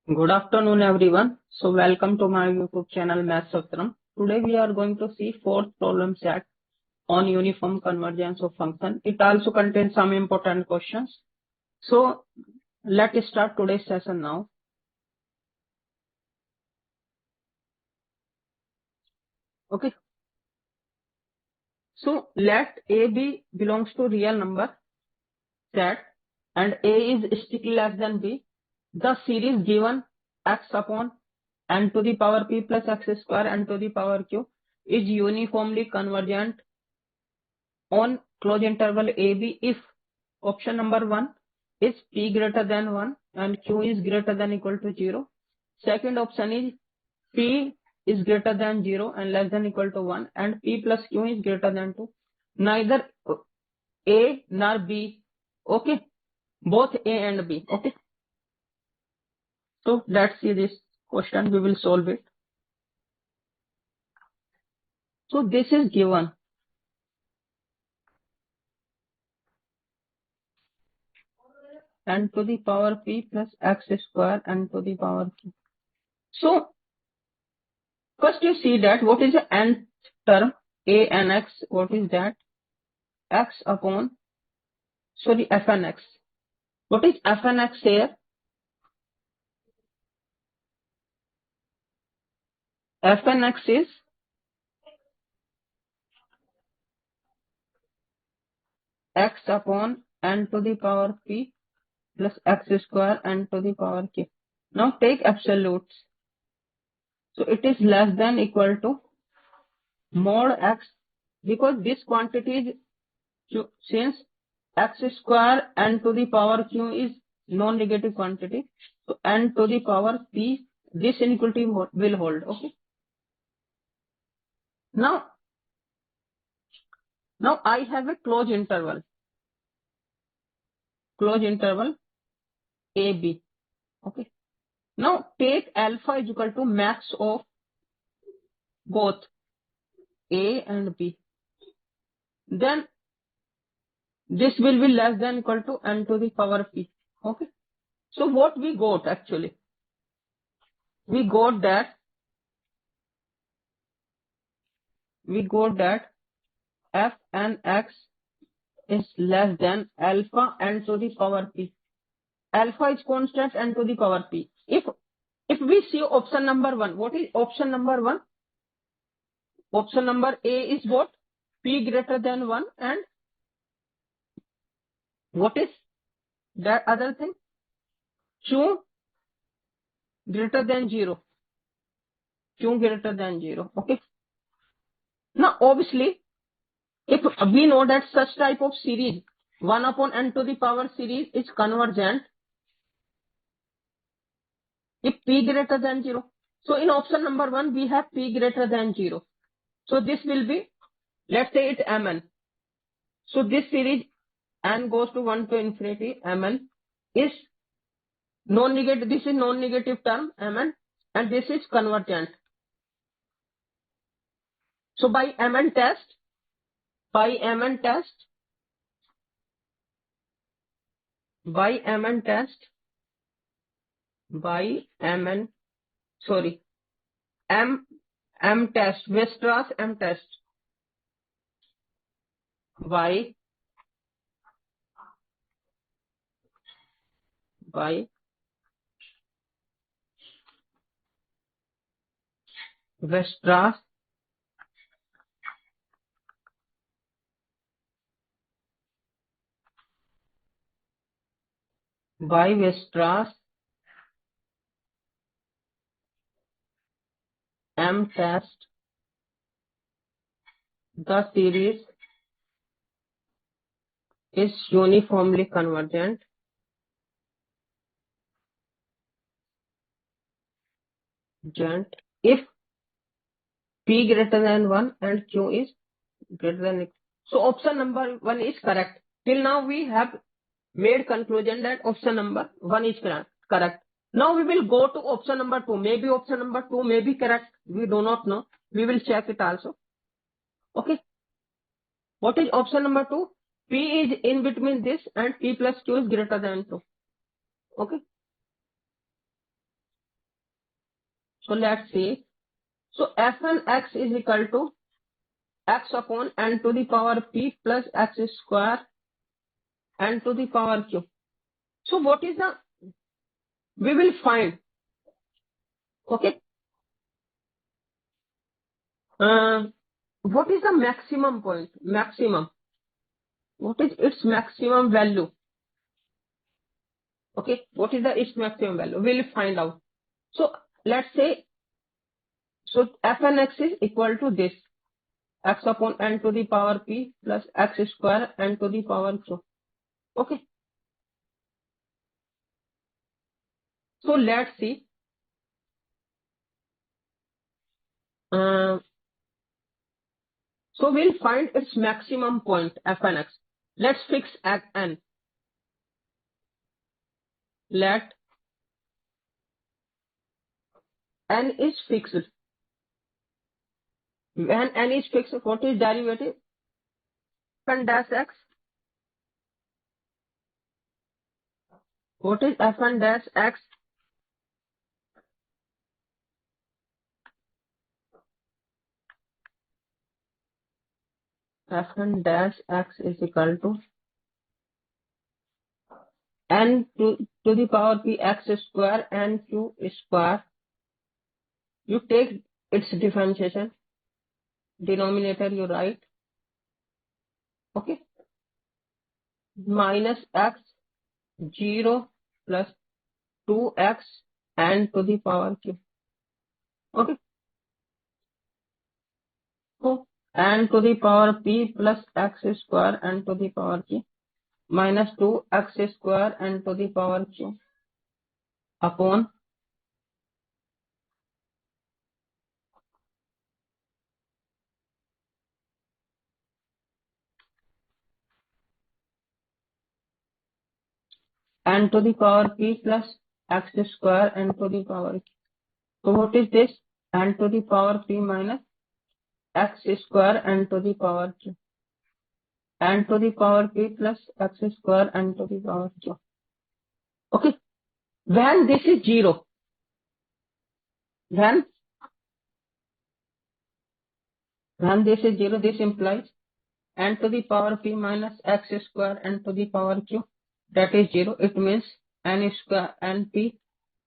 Good afternoon, everyone. So welcome to my YouTube channel Avatarm. Today we are going to see fourth problem set on uniform convergence of function. It also contains some important questions. So let's start today's session now. Okay. So let A belongs to real number set and A is strictly less than B. The series given x upon n to the power p plus x square n to the power q is uniformly convergent on closed interval AB if option number 1 is p greater than 1 and q is greater than equal to 0. Second option is p is greater than 0 and less than equal to 1 and p plus q is greater than 2. Neither A nor B. Okay. Both A and B. Okay. So let's see this question. We will solve it. So this is given. N to the power p plus x square n to the power q. So first you see that what is the nth term a and x. What is that? X upon f and x. What is f and x here? F and x is x upon n to the power p plus x square n to the power k. Now take absolutes. So it is less than equal to mod x because this quantity is, since x square n to the power q is non-negative quantity, so n to the power p, this inequality will hold. Okay. Now I have a closed interval AB. Okay. Now take alpha is equal to max of both A and B. Then this will be less than equal to n to the power p. Okay. So what we got actually? We got that f and x is less than alpha n to the power p. Alpha is constant n to the power p. If we see option number 1, what is option number 1? Option number A is what? P greater than 1 and what is that other thing? Q greater than 0. Q greater than 0. Okay. Now obviously, if we know that such type of series 1 upon n to the power series is convergent if p greater than 0. So in option number 1 we have p greater than 0. So this will be, let's say it mn. So this series n goes to 1 to infinity mn is non-negative. This is non-negative term mn and this is convergent. So by mn test, M test, Weierstrass M test, by Weierstrass M test, the series is uniformly convergent if p greater than 1 and q is greater than equal. So option number 1 is correct. Till now we have made conclusion that option number 1 is correct. Now we will go to option number 2. Maybe option number 2 may be correct. We do not know. We will check it also. Okay. What is option number 2? P is in between this and P plus Q is greater than 2. Okay. So let's see. So Fn(x) is equal to x upon n to the power p plus x square n to the power q. So what is the, we will find, okay, what is the maximum point, maximum, what is its maximum value, okay, what is its maximum value, we'll find out. So let's say, so Fn(x) is equal to this, x upon n to the power p plus x square n to the power q, okay. So let's see, so we'll find its maximum point Fn(x). Let's fix at n. Let n is fixed. When n is fixed, what is derivative? Fn dash x. What is Fn dash x? Fn dash x is equal to n to the power p x square n q square. You take its differentiation, denominator you write, okay, minus x 0 plus 2x n to the power q, okay. So n to the power p plus x square n to the power q minus 2x square n to the power q upon n to the power p plus x square n to the power q. So what is this? N to the power p minus x square n to the power q. N to the power p plus x square n to the power q. Okay. When this is 0, when this is 0, this implies n to the power p minus x square n to the power q, that is 0. It means n square n p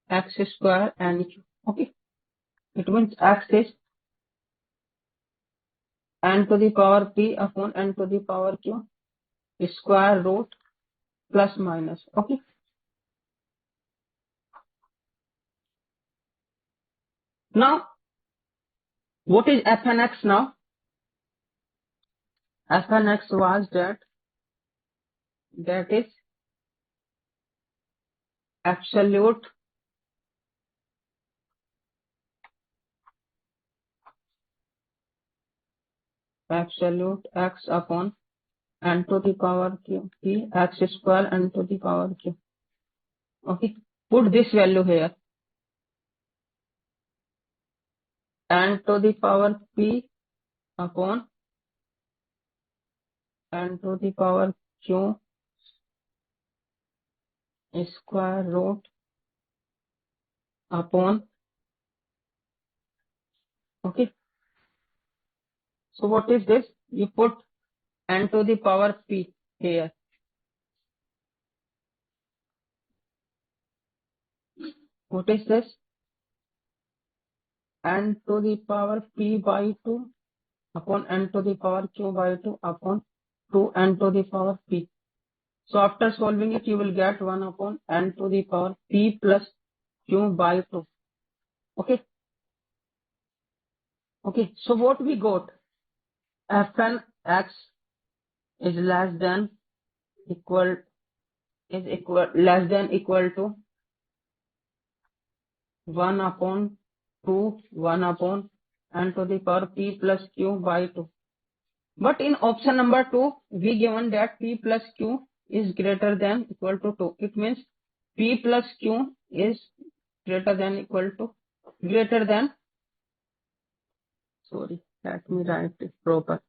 x square n q. Okay. It means x is n to the power p upon n to the power q square root plus minus. Okay. Now, what is Fn(x) now? Fn(x) was that is absolute x upon n to the power q p x square n to the power q. Okay. Put this value here. N to the power p upon n to the power q square root upon. Okay. So what is this? You put n to the power p here. What is this? N to the power p by 2 upon n to the power q by 2 upon 2n to the power p. So after solving it, you will get 1 upon n to the power p plus q by 2. Okay. Okay. So what we got? Fn(x) is less than equal to 1 upon 2 1 upon n to the power p plus q by 2. But in option number 2, we given that p plus q is greater than equal to 2. It means p plus q is greater than, sorry, let me write it proper.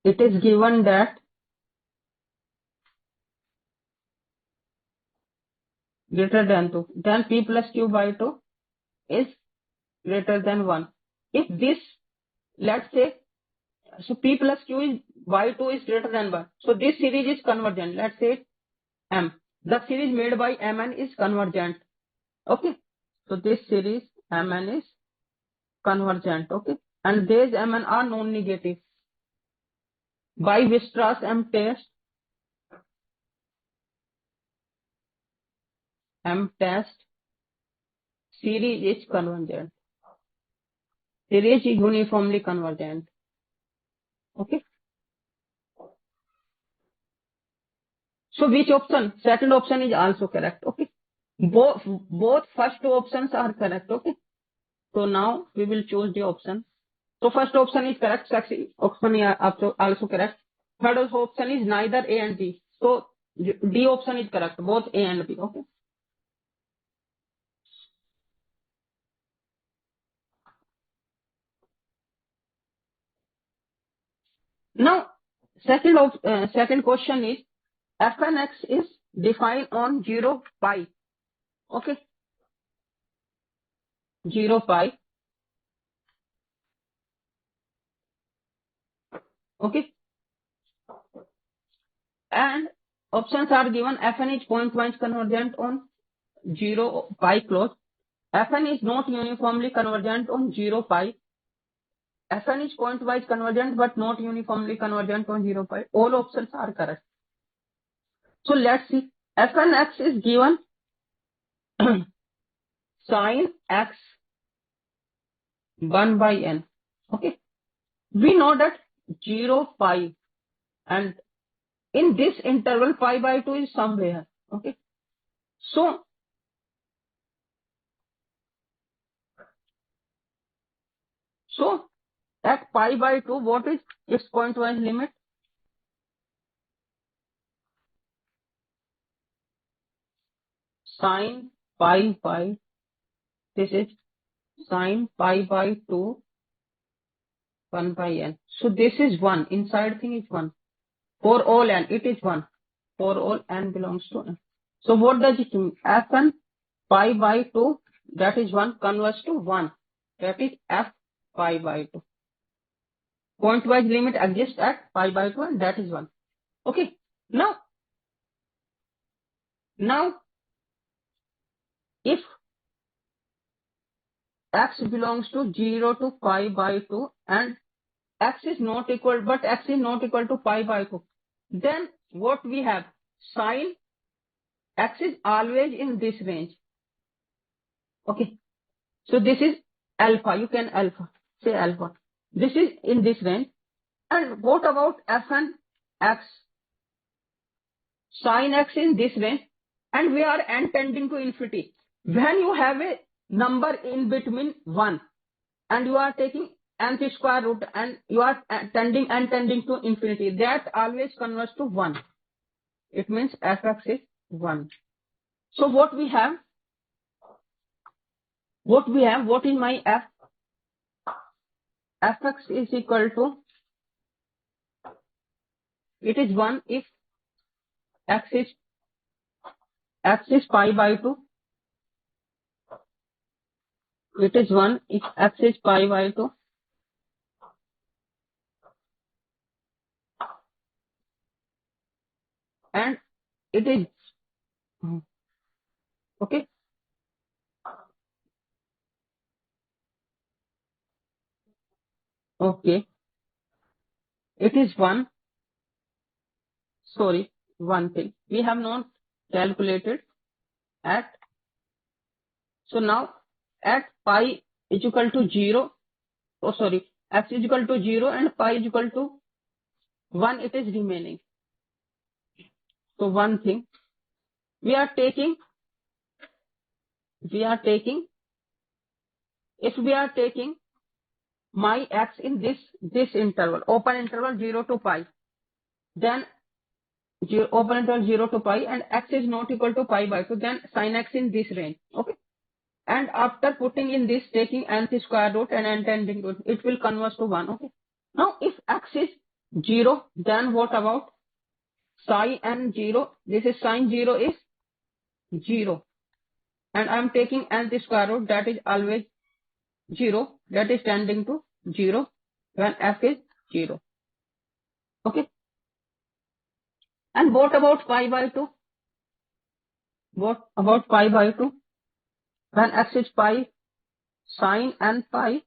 It is given that greater than 2, then p plus q by 2 is greater than 1. If this, let's say, so p plus q is by 2 is greater than 1. So this series is convergent. Let's say M. The series made by Mn is convergent. Okay. So this series Mn is convergent. Okay. And these Mn are non-negative. By Weierstrass M test series is convergent. Series is uniformly convergent. Okay. So which option? Second option is also correct. Okay. Both first two options are correct. Okay. So now we will choose the option. So first option is correct. Second option is also correct. Third option is neither A and B. So D option is correct. Both A and B. Okay. Now second question is Fnx is defined on 0 pi. Okay. 0 pi. Okay. And options are given. Fn is pointwise convergent on 0 pi close. Fn is not uniformly convergent on 0 pi. Fn is pointwise convergent but not uniformly convergent on 0 pi. All options are correct. So let's see. Fnx is given sin x 1 by n. Okay. We know that 0 pi and in this interval pi by 2 is somewhere. Okay. So at pi by 2, what is its pointwise limit? Sin pi by, this is sin pi by 2, 1 by n. So this is 1. Inside thing is 1. For all n, it is 1. For all n belongs to n. So what does it mean? Fn pi by 2, that is 1, converts to 1. That is f pi by 2. Pointwise limit exists at pi by 2 and that is 1. Okay. Now if x belongs to 0 to pi by 2 and x is not equal to pi by 2, then what we have? Sin x is always in this range. Okay. So this is alpha. You can say alpha. This is in this range. And what about Fn x? Sin x in this range and we are n tending to infinity. When you have a number in between 1 and you are taking nth square root and you are tending to infinity, that always converts to 1. It means fx is 1. So what we have? What is my f? Fx is equal to, it is 1 if x is pi by 2. It is 1 if x is pi by 2. And it is, okay. Okay. It is 1. Sorry, one thing. We have not calculated at, so now at pi is equal to 0. Oh, sorry. X is equal to 0 and pi is equal to 1. It is remaining. So one thing. We are taking, if we are taking my x in this interval, open interval 0 to pi, then open interval 0 to pi and x is not equal to pi by 2, then sin x in this range. Okay. And after putting in this, taking nth square root and n tending to it, it will converge to 1. Okay. Now if x is 0, then what about sin n 0? This is sin 0 is 0. and I am taking nth square root, that is always 0, that is tending to 0 when f is 0. Okay. And what about pi by 2? What about pi by 2? When x is pi, sine n pi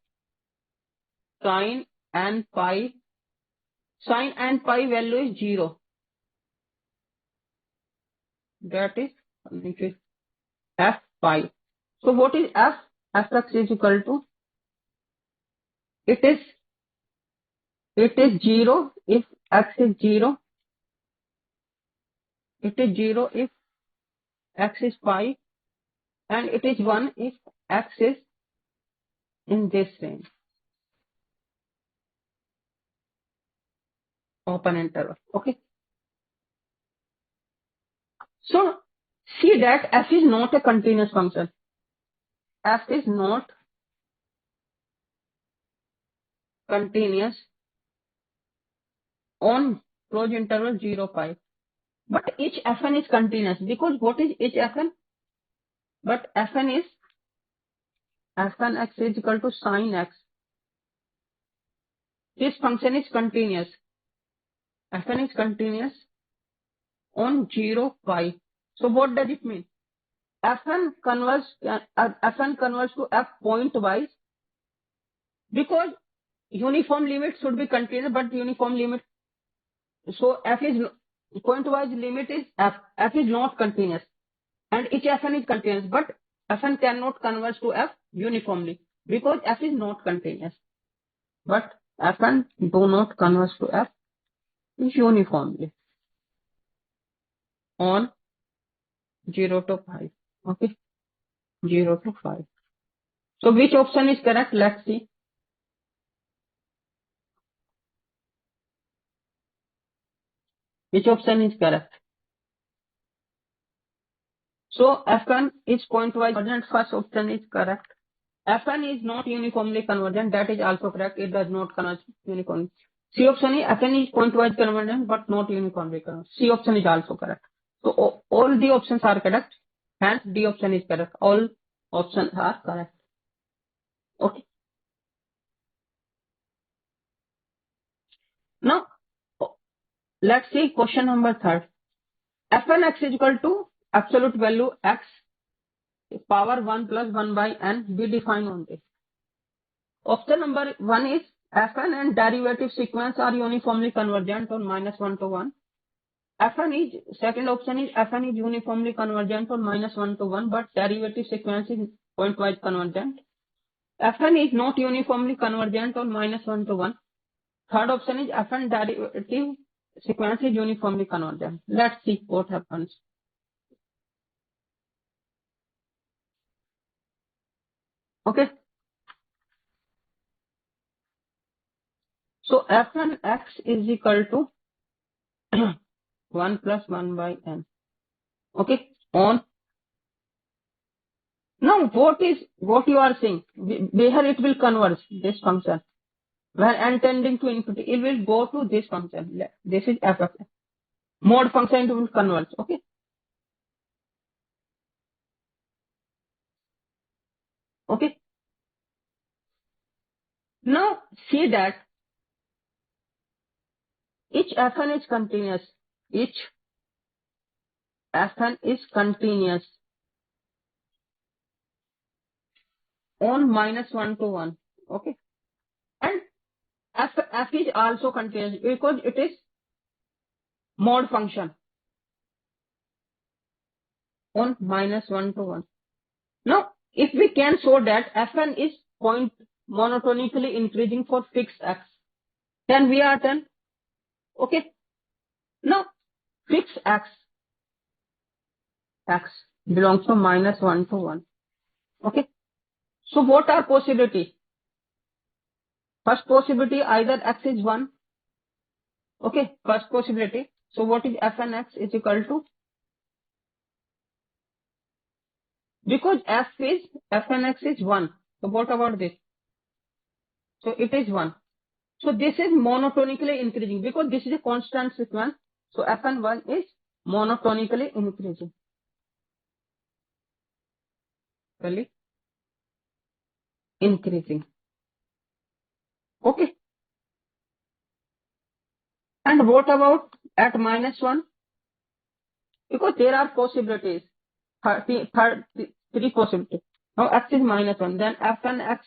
value is 0. That is f pi. So what is f? Fx is equal to, it is 0 if x is 0. It is 0 if x is pi, and it is 1 if x is in this range. Open interval. Okay. So see that f is not a continuous function. F is not continuous on closed interval 0 pi. But each fn is continuous, because what is each fn? But fn is fn x is equal to sine x. This function is continuous. Fn is continuous on 0 pi. So what does it mean? Fn converges to f pointwise, because uniform limit should be continuous, but uniform limit, so f is pointwise limit is f. F is not continuous, and each fn is continuous, but fn cannot converge to f uniformly because f is not continuous. But fn do not converge to f uniformly on 0 to 5. Okay, 0 to 5. So which option is correct? Let's see. Which option is correct? So fn is pointwise convergent. First option is correct. Fn is not uniformly convergent. That is also correct. It does not converge uniformly. C option is fn is pointwise convergent but not uniformly convergent. C option is also correct. So all the options are correct. Hence D option is correct. All options are correct. Okay. Now let's see question number 3. Fn x is equal to absolute value x power 1 plus 1 by n. We define on this. Option number 1 is fn and derivative sequence are uniformly convergent on -1 to 1. Second option is fn is uniformly convergent on -1 to 1, but derivative sequence is pointwise convergent. Fn is not uniformly convergent on -1 to 1. Third option is fn derivative sequence is uniformly convergent. Let's see what happens. Okay. So fn x is equal to 1 plus 1 by n. Okay. On. Now what you are saying? Where it will converge this function? When n tending to infinity, it will go to this function. This is f of x. Mod function it will converge. Okay. Okay. Now see that each fn is continuous. Each fn is continuous on -1 to 1. Okay. And f is also continuous because it is mod function on -1 to 1. Now if we can show that fn is monotonically increasing for fixed x, then we are done. Okay. Now fixed x belongs to -1 to 1. Okay. So what are possibility? First possibility, either x is 1. Okay. First possibility. So what is fn x is equal to? Because fn x is 1. So what about this? So it is 1. So this is monotonically increasing because this is a constant sequence. So fn1 is monotonically increasing. monotonically increasing. Okay. And what about at -1? Because there are possibilities, three possibilities. Now x is -1, then fn x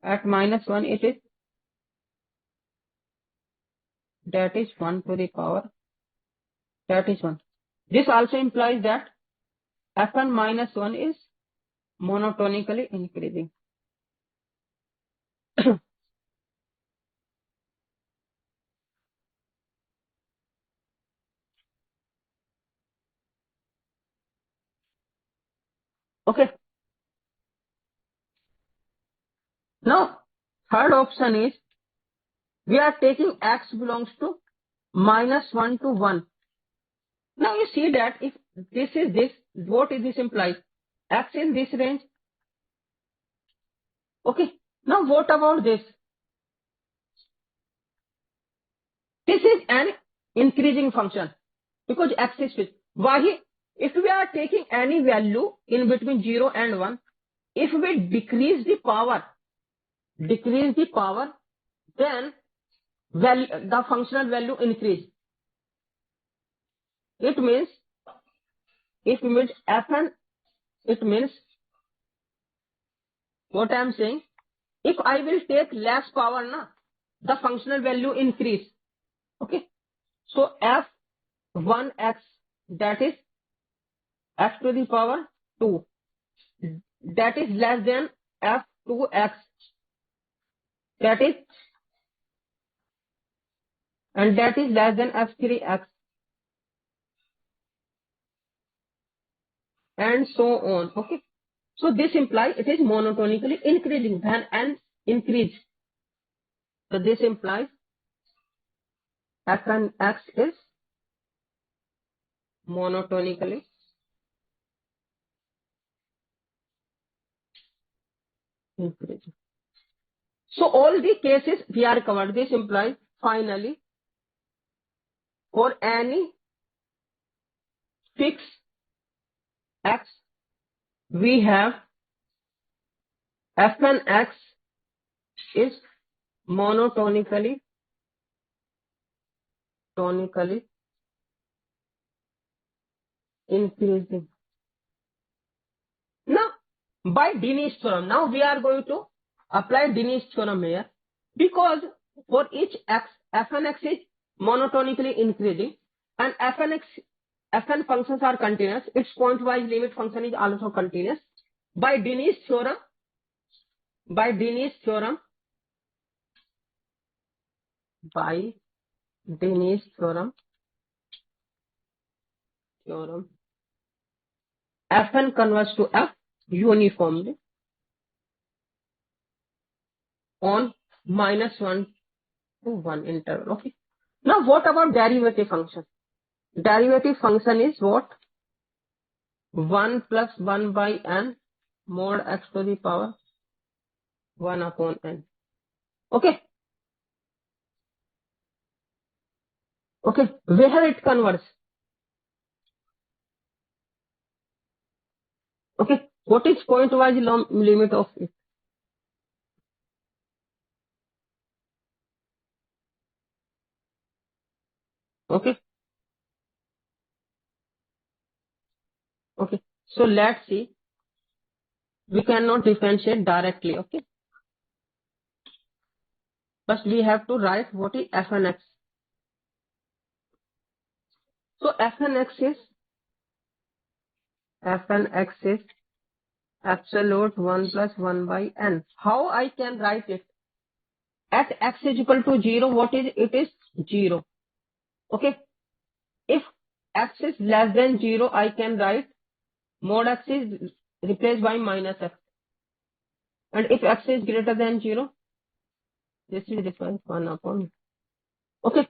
at -1 it is, that is 1 to the power, that is 1. This also implies that fn -1 is monotonically increasing. Okay. Now third option is we are taking x belongs to -1 to 1. Now you see that if this is this, what is this implies? X in this range. Okay. Now what about this? This is an increasing function because x is fixed. Why? If we are taking any value in between 0 and 1, if we decrease the power, then the functional value increase. It means fn, it means what I am saying, if I will take less power, the functional value increase. Okay. So f1x, that is x to the power 2, that is less than f2x, that is, and that is less than f3x, and so on. Okay. So this implies it is monotonically increasing when n increase. So this implies fnx is monotonically increasing. So all the cases we are covered. This implies finally for any fixed x, we have fnx is monotonically increasing. Now, by Dini's theorem, now we are going to apply Dini's theorem here, because for each x, fnx is monotonically increasing, and fn functions are continuous. Its point-wise limit function is also continuous. By Dini's theorem, fn converges to f uniformly on -1 to 1 interval. Okay. Now what about derivative function? Derivative function is what? 1 plus 1 by n mod x to the power 1 upon n. Okay. Okay. Where it converges? Okay. What is point-wise limit of it? Okay. Okay. So let's see. We cannot differentiate directly. Okay. But we have to write what is fnx. So fnx is absolute 1 plus 1 by n. How I can write it? At x is equal to 0, what is it? Is 0. Okay. If x is less than 0, I can write mod x is replaced by minus x. And if x is greater than 0, this is difference 1 upon. Okay.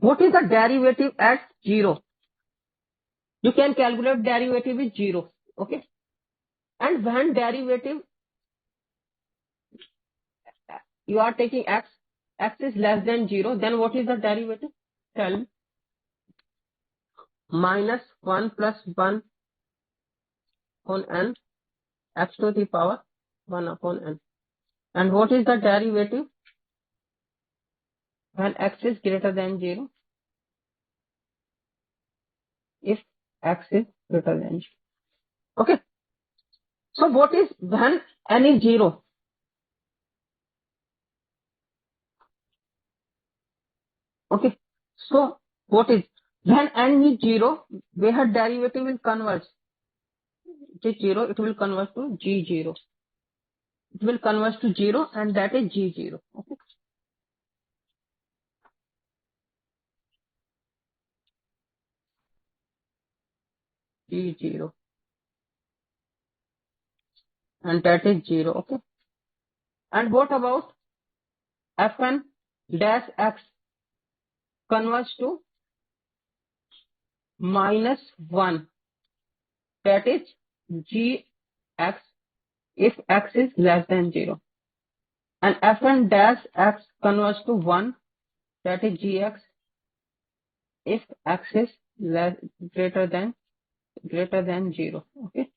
What is the derivative at 0? You can calculate derivative with 0. Okay. And when derivative, you are taking x is less than 0, then what is the derivative? tell minus 1 plus 1 on n x to the power 1 upon n. And what is the derivative when x is greater than 0? If x is greater than 0. Okay. So what is when n is 0? Okay. So what is when n is 0, where derivative will converge? It is 0, it will converge to g0. It will converge to 0 and that is g0. Okay. g0 and that is 0. Okay. And what about fn dash x converge to minus 1, that is gx if x is less than 0. And fn dash x converge to 1, that is gx if x is greater than 0. Okay.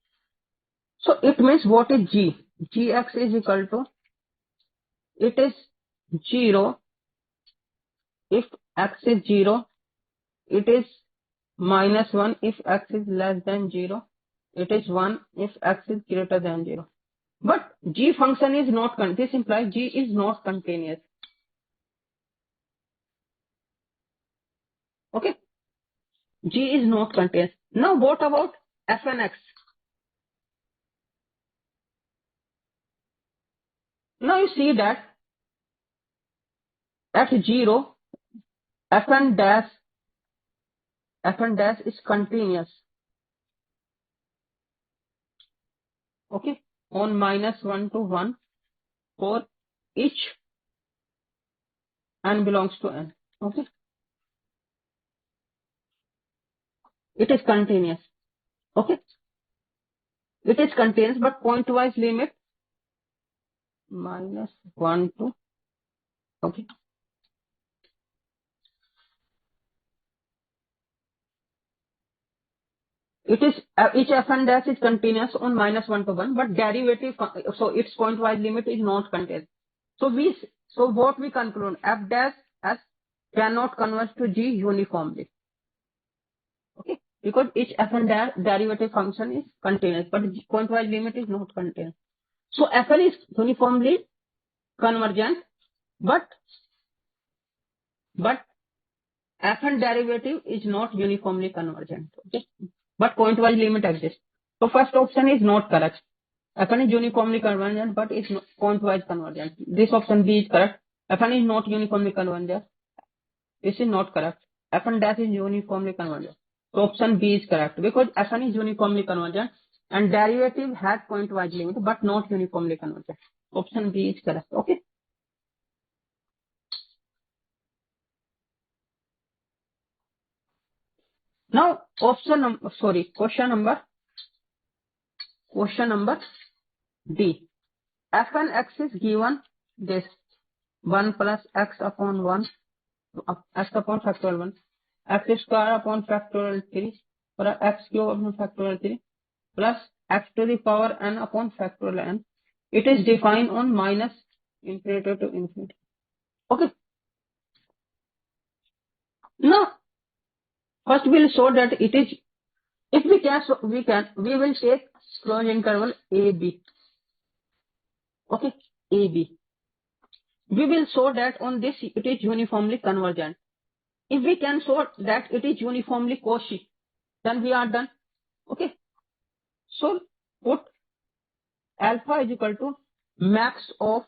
So it means what is g? Gx is equal to, it is 0 if x is 0. It is minus 1 if x is less than 0. It is 1 if x is greater than 0. But g function is not, this implies g is not continuous. Okay. G is not continuous. Now what about fn x? Now you see that at 0, fn dash is continuous. Okay. On minus 1 to 1 for each n belongs to n. Okay. It is continuous. Okay. It is continuous, but pointwise limit minus 1 to, okay. It is each fn dash is continuous on minus 1 to 1, but derivative, so its pointwise limit is not continuous. So what we conclude, f dash s cannot converge to g uniformly. Okay, because each fn dash derivative function is continuous, but pointwise limit is not continuous. So fn is uniformly convergent, but fn derivative is not uniformly convergent. Okay, but pointwise limit exists. So first option is not correct. Fn is uniformly convergent, but it's not pointwise convergent. This option B is correct. Fn is not uniformly convergent. This is not correct. Fn dash is uniformly convergent. So option B is correct because Fn is uniformly convergent and derivative has pointwise limit but not uniformly convergent. Option B is correct. Okay. Now question number D. Fn x is given this 1 plus x upon 1, x upon factorial 1, x square upon factorial 3, or x cube upon factorial 3, plus x to the power n upon factorial n. It is defined on minus infinity to infinity. Okay. Now, first we will show that it is, if we can, so we will take closed interval AB. Okay, AB. We will show that on this it is uniformly convergent. If we can show that it is uniformly Cauchy, then we are done. Okay. So put alpha is equal to max of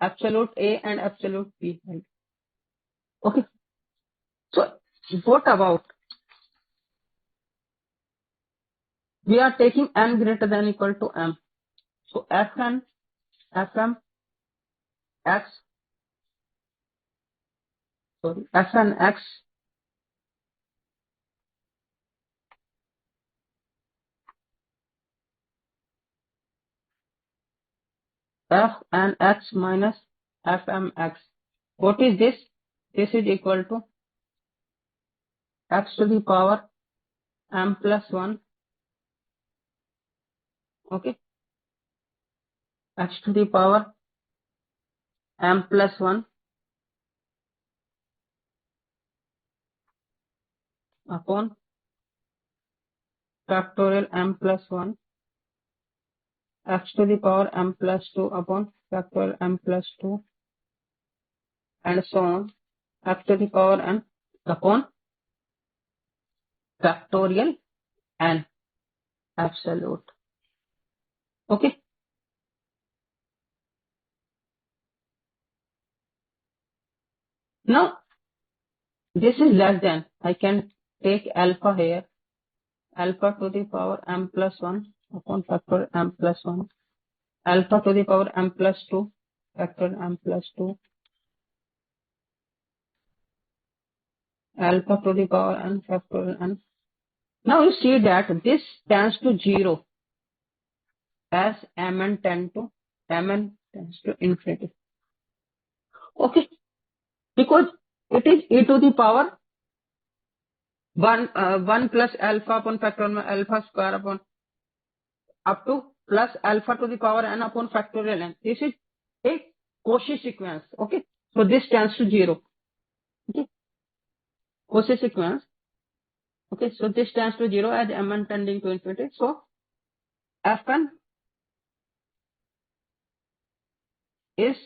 absolute A and absolute B. Okay. So what about, we are taking n greater than equal to m. So fn x fn x minus fm x. What is this? This is equal to x to the power m plus 1, okay, x to the power m plus 1 upon factorial m plus 1, x to the power m plus 2 upon factorial m plus 2, and so on, x to the power n upon factorial n absolute. Okay. Now this is less than, I can take alpha here, alpha to the power m plus 1 upon factor m plus 1, alpha to the power m plus 2 factor m plus 2, alpha to the power n factor n. Now you see that this tends to 0 as mn tends to infinity. Okay, because it is e to the power 1 plus alpha upon factorial alpha square upon up to plus alpha to the power n upon factorial n. This is a Cauchy sequence. Okay, so this tends to 0. Okay, Cauchy sequence. Okay, so this tends to 0 as mn tending to infinity. So fn is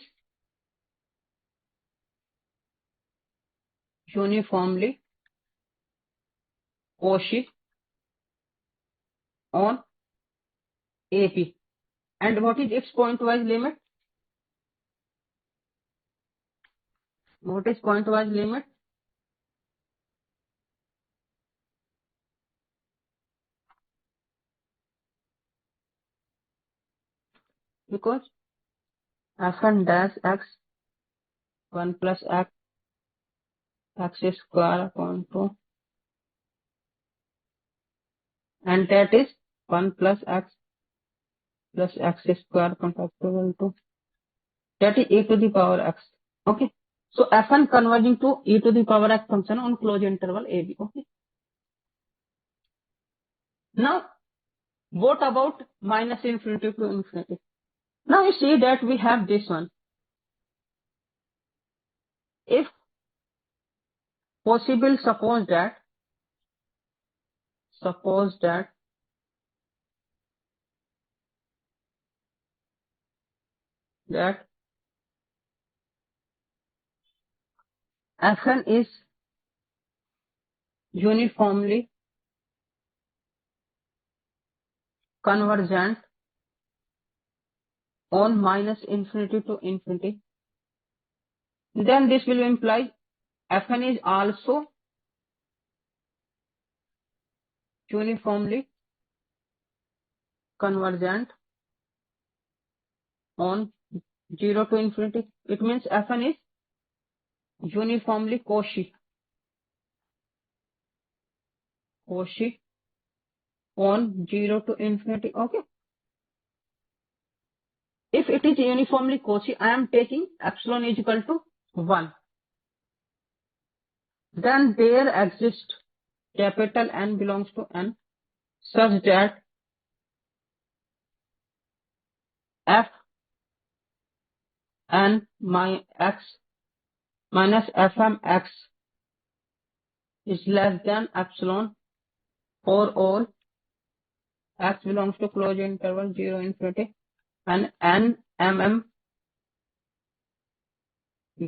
uniformly Cauchy on AP. And what is its pointwise limit? What is pointwise limit? Because fn dash x 1 plus x square upon 2, and that is 1 plus x square upon factorial 2. That is e to the power x. Okay. So fn converging to e to the power x function on closed interval AB. Okay. Now, what about minus infinity to infinity? Now you see that we have this one. If possible, suppose that fn is uniformly convergent on minus infinity to infinity, then this will imply fn is also uniformly convergent on 0 to infinity. It means fn is uniformly Cauchy on 0 to infinity. Okay. If it is uniformly Cauchy, I am taking epsilon is equal to 1. Then there exists capital N belongs to N such that f n my x minus fm x is less than epsilon for all x belongs to closed interval 0 infinity and n mm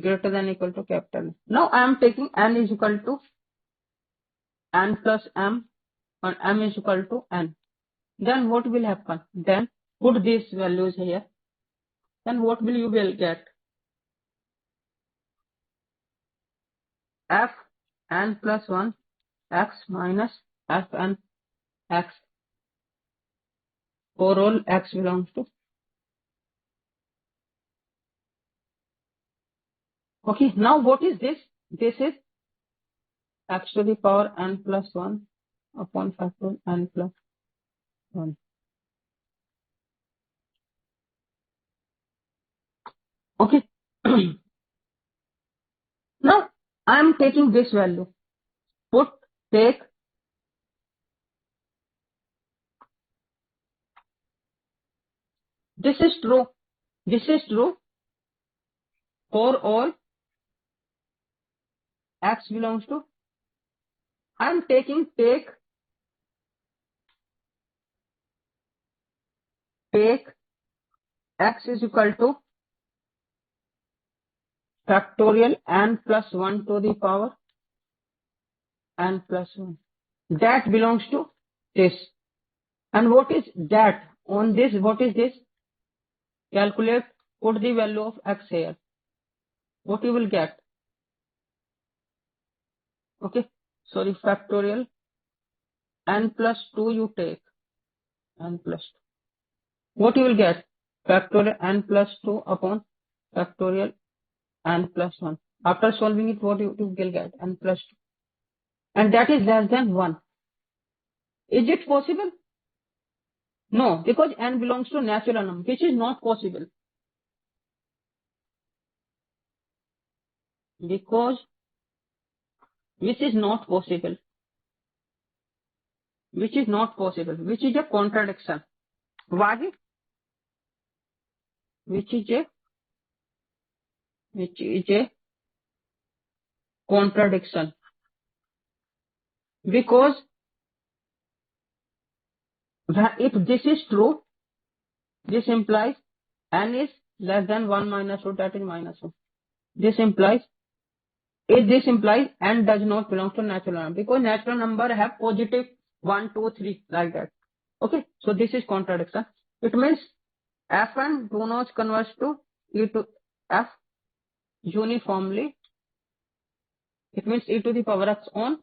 greater than equal to capital. Now I am taking n is equal to n plus m and m is equal to n. Then what will happen? Then put these values here. Then what will you will get? F n plus 1 x minus f n x for all x belongs to. Okay, now what is this? This is x to the power n plus 1 upon factor n plus 1. Okay. Now I am taking this value. Put take this is true for all x belongs to, I am taking take x is equal to factorial n plus 1 to the power n plus 1. That belongs to this. And what is that? On this, what is this? Calculate, put the value of x here. What you will get? Okay, sorry, factorial n plus 2 you take. N plus 2. What you will get? Factorial n plus 2 upon factorial n plus 1. After solving it, what you will get? N plus 2. And that is less than 1. Is it possible? No, because n belongs to natural number, which is not possible. Because which is not possible. Which is not possible. Which is a contradiction. Why? Which is a contradiction. Because if this is true, this implies n is less than 1 minus 2, that is minus 1. This implies n does not belong to natural number, because natural number have positive 1, 2, 3 like that. Okay, so this is contradiction. It means Fn do not converge to e to f uniformly. It means e to the power x on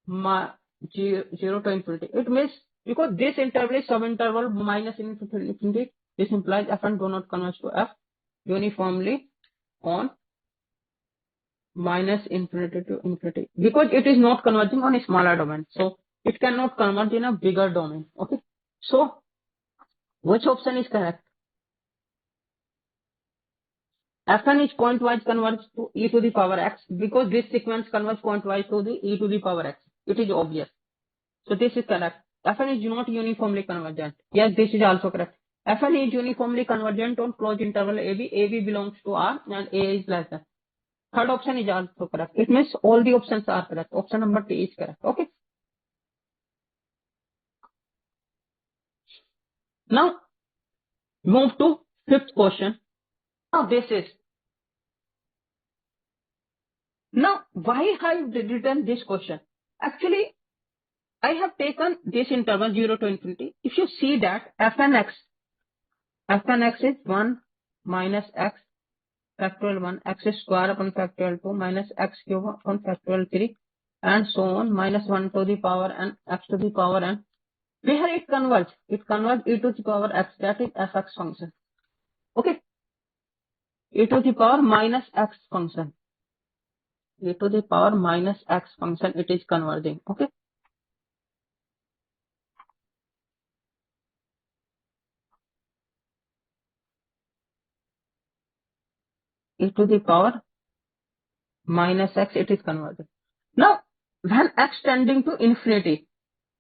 0 to infinity. It means because this interval is subinterval minus infinity, this implies Fn do not converge to f uniformly on minus infinity to infinity, because it is not converging on a smaller domain, so it cannot converge in a bigger domain. Okay, so which option is correct? Fn is pointwise converge to e to the power x, because this sequence converges pointwise to the e to the power x. It is obvious. So this is correct. Fn is not uniformly convergent. Yes, this is also correct. Fn is uniformly convergent on closed interval AB. AB belongs to R and A is less than. Third option is also correct. It means all the options are correct. Option number T is correct. Okay. Now move to fifth question. Now why I have written this question? Actually, I have taken this interval 0 to infinity. If you see that Fn x is 1 minus x factorial 1, x square upon factorial 2 minus x cube upon factorial 3 and so on, minus 1 to the power n, x to the power n. Where it converges e to the power x, that is fx function. Okay, e to the power minus x function. E to the power minus x function, it is converging. Okay. E to the power minus x, it is converging. Now, when x tending to infinity,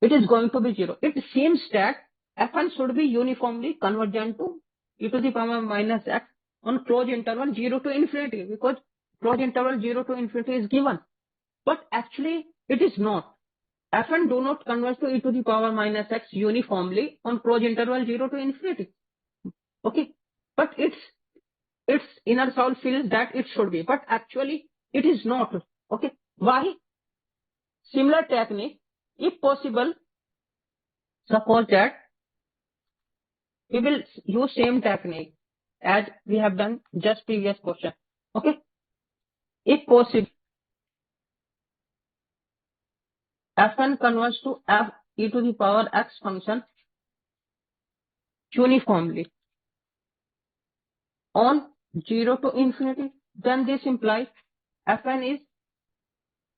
it is going to be 0. It seems that Fn should be uniformly convergent to e to the power minus x on closed interval 0 to infinity, because closed interval 0 to infinity is given. But actually, it is not. Fn do not converge to e to the power minus x uniformly on closed interval 0 to infinity. Okay, but its inner soul feels that it should be, but actually it is not. Okay, why? Similar technique, if possible, suppose that we will use same technique as we have done just previous question. Okay, if possible, Fn converges to f e to the power x function uniformly on 0 to infinity, then this implies Fn is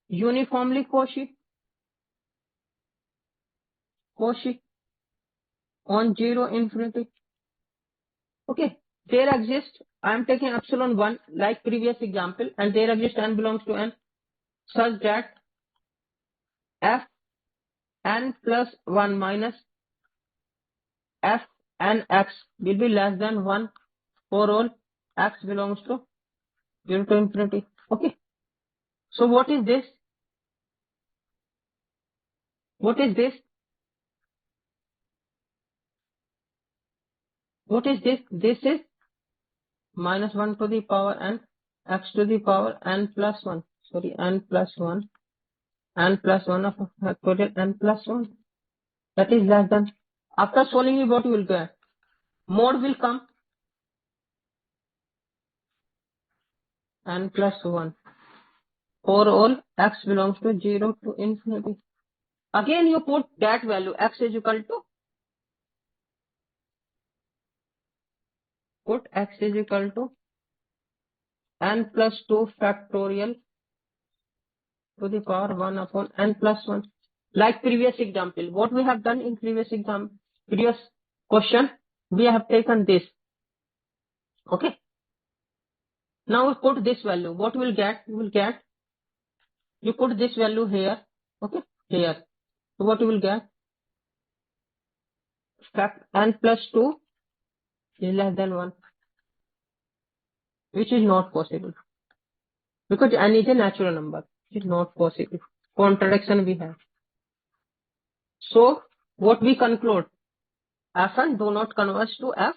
uniformly Cauchy on 0 infinity. Okay, there exists, I am taking epsilon 1 like previous example, and there exists n belongs to n such that f n plus 1 minus f n x will be less than 1 for all x belongs to 0 to infinity. Okay. So what is this? What is this? What is this? This is minus 1 to the power n x to the power n plus 1. Sorry, n plus 1. N plus 1 of factorial n plus 1. That is less than. After solving it, what you will get? Mod will come n plus 1 for all x belongs to 0 to infinity. Again you put that value x is equal to, put x is equal to n plus 2 factorial to the power 1 upon n plus 1. Like previous example, what we have done in previous question, we have taken this. Okay. Now we put this value. What we will get? We will get, you put this value here. Okay. Here. So what you will get? Fact n plus 2 is less than 1. Which is not possible. Because n is a natural number. It is not possible. Contradiction we have. So what we conclude? Fn do not converge to f.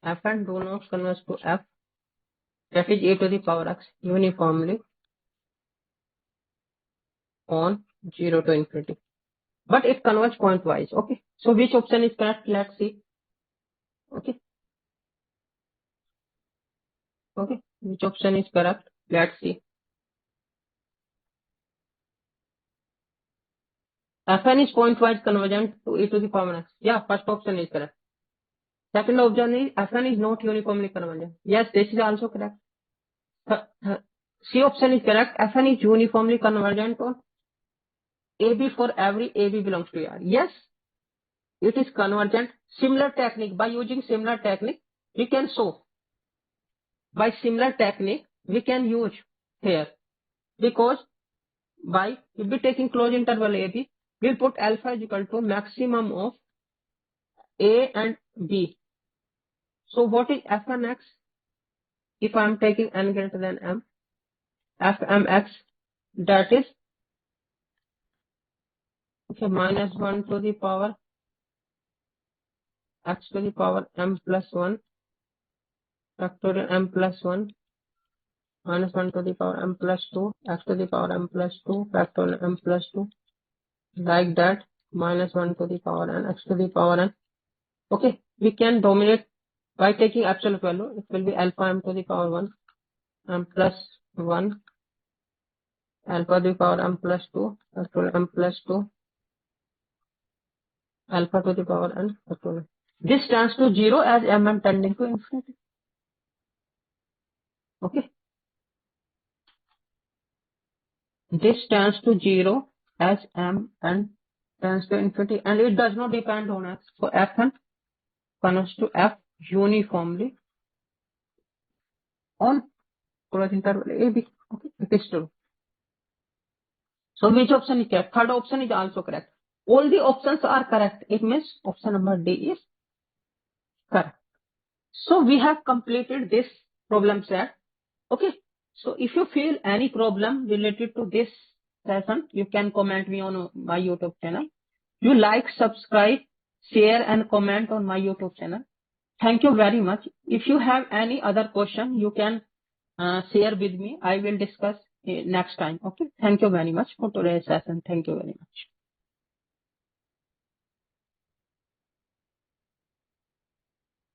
Fn do not converge to f. That is a to the power x uniformly on 0 to infinity. But it converges pointwise. Okay. So which option is correct? Let's see. Okay. Okay. Which option is correct? Let's see. Fn is pointwise convergent to e to the power x. Yeah, first option is correct. Second option is Fn is not uniformly convergent. Yes, this is also correct. C option is correct. Fn is uniformly convergent on AB for every AB belongs to R. Yes, it is convergent. Similar technique, by using similar technique, we can show. By similar technique, we can use here. Because by, if we taking closed interval AB, we'll put alpha is equal to maximum of A and B. So what is Fnx? If I am taking n greater than m, Fmx, that is okay, minus 1 to the power x to the power m plus 1 factorial m plus 1 minus 1 to the power m plus 2 x to the power m plus 2 factorial m plus 2 like that, minus 1 to the power n x to the power n. Okay, we can dominate by taking absolute value. It will be alpha m to the power 1 m plus 1 alpha to the power m plus 2 factorial m plus 2 alpha to the power n factorial. This tends to 0 as m tending to infinity. Okay. This tends to 0 as m and tends to infinity, and it does not depend on x. So Fn converges to f uniformly on closed interval AB. Okay, it is true. So which option is correct? Third option is also correct. All the options are correct. It means option number D is correct. So we have completed this problem set. Okay. So if you feel any problem related to this session, you can comment me on my YouTube channel. You like, subscribe, share and comment on my YouTube channel. Thank you very much. If you have any other question, you can share with me. I will discuss next time. Okay. Thank you very much for today's session. Thank you very much.